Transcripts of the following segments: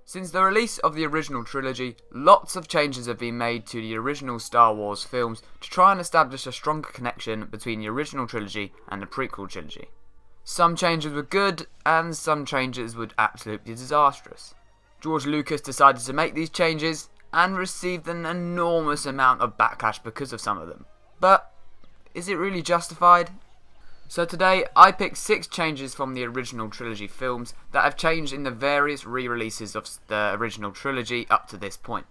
Since the release of the original trilogy, lots of changes have been made to the original Star Wars films to try and establish a stronger connection between the original trilogy and the prequel trilogy. Some changes were good, and some changes were absolutely disastrous. George Lucas decided to make these changes, and received an enormous amount of backlash because of some of them. But, is it really justified? So today, I picked 6 changes from the original trilogy films that have changed in the various re-releases of the original trilogy up to this point.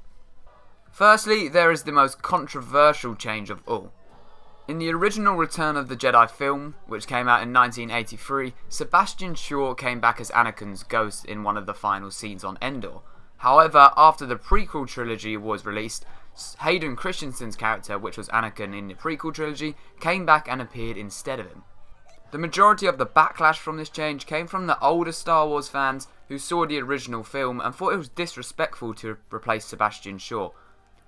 Firstly, there is the most controversial change of all. In the original Return of the Jedi film, which came out in 1983, Sebastian Shaw came back as Anakin's ghost in one of the final scenes on Endor. However, after the prequel trilogy was released, Hayden Christensen's character, which was Anakin in the prequel trilogy, came back and appeared instead of him. The majority of the backlash from this change came from the older Star Wars fans who saw the original film and thought it was disrespectful to replace Sebastian Shaw.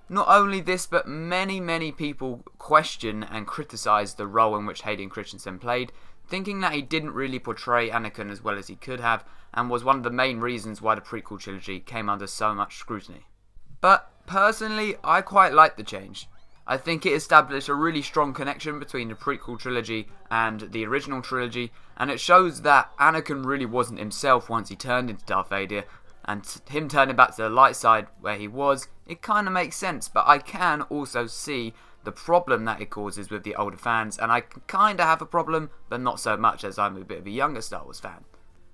Not only this, but many people question and criticise the role in which Hayden Christensen played, thinking that he didn't really portray Anakin as well as he could have, and was one of the main reasons why the prequel trilogy came under so much scrutiny. But personally, I quite like the change. I think it established a really strong connection between the prequel trilogy and the original trilogy, and it shows that Anakin really wasn't himself once he turned into Darth Vader, and him turning back to the light side where he was, it kind of makes sense, but I can also see the problem that it causes with the older fans, and I kind of have a problem, but not so much as I'm a bit of a younger Star Wars fan.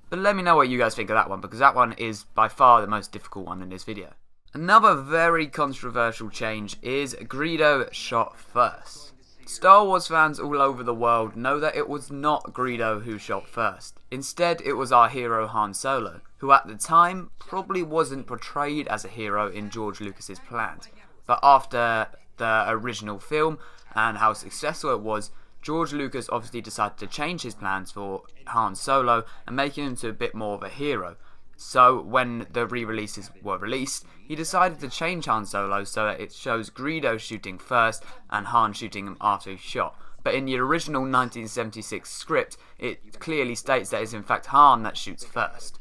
But let me know what you guys think of that one, because that one is by far the most difficult one in this video. Another very controversial change is Greedo shot first. Star Wars fans all over the world know that it was not Greedo who shot first. Instead, it was our hero Han Solo, who at the time probably wasn't portrayed as a hero in George Lucas's plans. But after the original film and how successful it was, George Lucas obviously decided to change his plans for Han Solo and make him into a bit more of a hero. So when the re-releases were released, he decided to change Han Solo so that it shows Greedo shooting first and Han shooting him after he's shot. But in the original 1976 script, it clearly states that it's in fact Han that shoots first.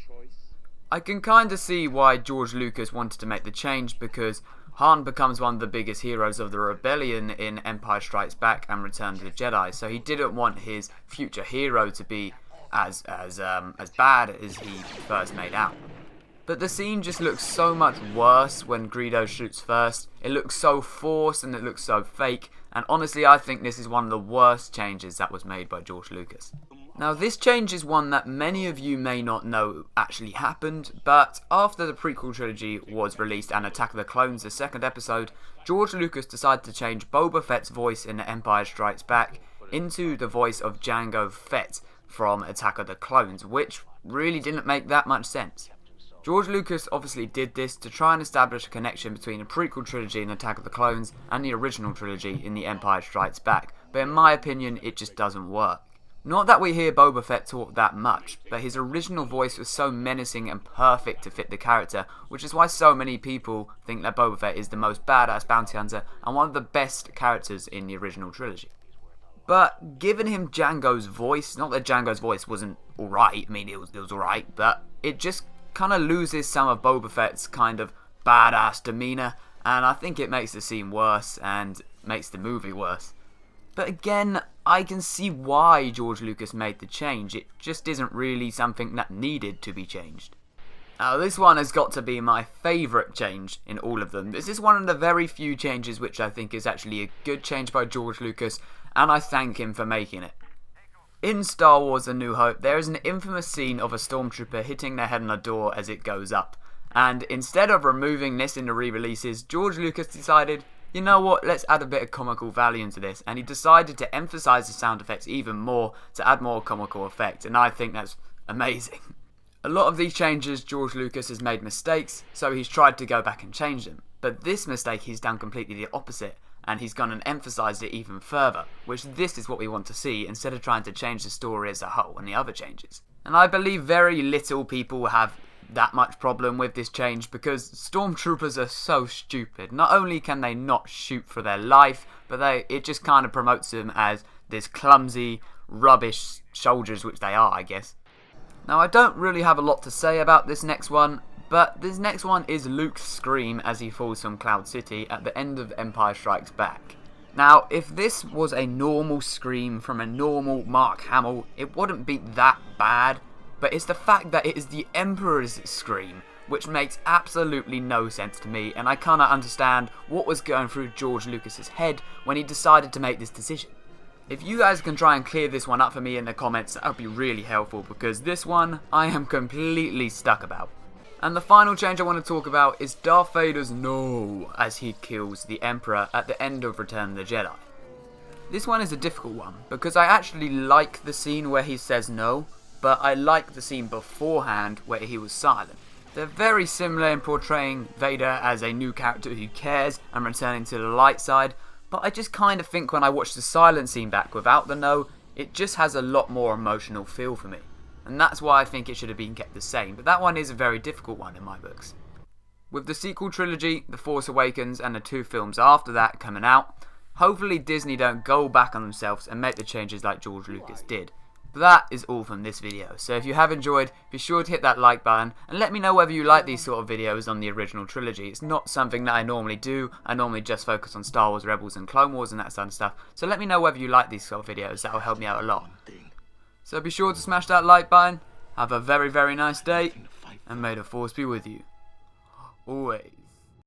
I can kinda see why George Lucas wanted to make the change, because Han becomes one of the biggest heroes of the rebellion in Empire Strikes Back and Return of the Jedi, so he didn't want his future hero to be as bad as he first made out. But the scene just looks so much worse when Greedo shoots first. It looks so forced and it looks so fake, and honestly I think this is one of the worst changes that was made by George Lucas. Now this change is one that many of you may not know actually happened, but after the prequel trilogy was released and Attack of the Clones, the second episode, George Lucas decided to change Boba Fett's voice in The Empire Strikes Back into the voice of Jango Fett from Attack of the Clones, which really didn't make that much sense. George Lucas obviously did this to try and establish a connection between the prequel trilogy in Attack of the Clones and the original trilogy in The Empire Strikes Back, but in my opinion it just doesn't work. Not that we hear Boba Fett talk that much, but his original voice was so menacing and perfect to fit the character, which is why so many people think that Boba Fett is the most badass bounty hunter and one of the best characters in the original trilogy. But giving him Jango's voice, not that Jango's voice wasn't alright, I mean it was alright, but it just kind of loses some of Boba Fett's kind of badass demeanour, and I think it makes the scene worse and makes the movie worse. But again, I can see why George Lucas made the change, it just isn't really something that needed to be changed. Now this one has got to be my favourite change in all of them. This is one of the very few changes which I think is actually a good change by George Lucas, and I thank him for making it. In Star Wars A New Hope, there is an infamous scene of a Stormtrooper hitting their head on a door as it goes up, and instead of removing this in the re-releases, George Lucas decided, you know what, let's add a bit of comical value into this, and he decided to emphasise the sound effects even more to add more comical effect, and I think that's amazing. A lot of these changes George Lucas has made mistakes, so he's tried to go back and change them, but this mistake he's done completely the opposite, and he's gone and emphasised it even further, which this is what we want to see instead of trying to change the story as a whole and the other changes. And I believe very little people have that much problem with this change, because Stormtroopers are so stupid. Not only can they not shoot for their life, but it just kind of promotes them as this clumsy, rubbish soldiers, which they are, I guess. Now I don't really have a lot to say about this next one, But this next one is Luke's scream as he falls from Cloud City at the end of Empire Strikes Back. Now, if this was a normal scream from a normal Mark Hamill, it wouldn't be that bad, but it's the fact that it is the Emperor's scream, which makes absolutely no sense to me, and I cannot understand what was going through George Lucas's head when he decided to make this decision. If you guys can try and clear this one up for me in the comments, that would be really helpful, because this one I am completely stuck about. And the final change I want to talk about is Darth Vader's no as he kills the Emperor at the end of Return of the Jedi. This one is a difficult one, because I actually like the scene where he says no, but I like the scene beforehand where he was silent. They're very similar in portraying Vader as a new character who cares and returning to the light side, but I just kind of think when I watch the silent scene back without the no, it just has a lot more emotional feel for me. And that's why I think it should have been kept the same, but that one is a very difficult one in my books. With the sequel trilogy, The Force Awakens, and the 2 films after that coming out, hopefully Disney don't go back on themselves and make the changes like George Lucas did. But that is all from this video, so if you have enjoyed, be sure to hit that like button, and let me know whether you like these sort of videos on the original trilogy. It's not something that I normally do. I normally just focus on Star Wars Rebels and Clone Wars and that sort of stuff, so let me know whether you like these sort of videos. That will help me out a lot. So be sure to smash that like button, have a very, very nice day, and may the Force be with you. Always.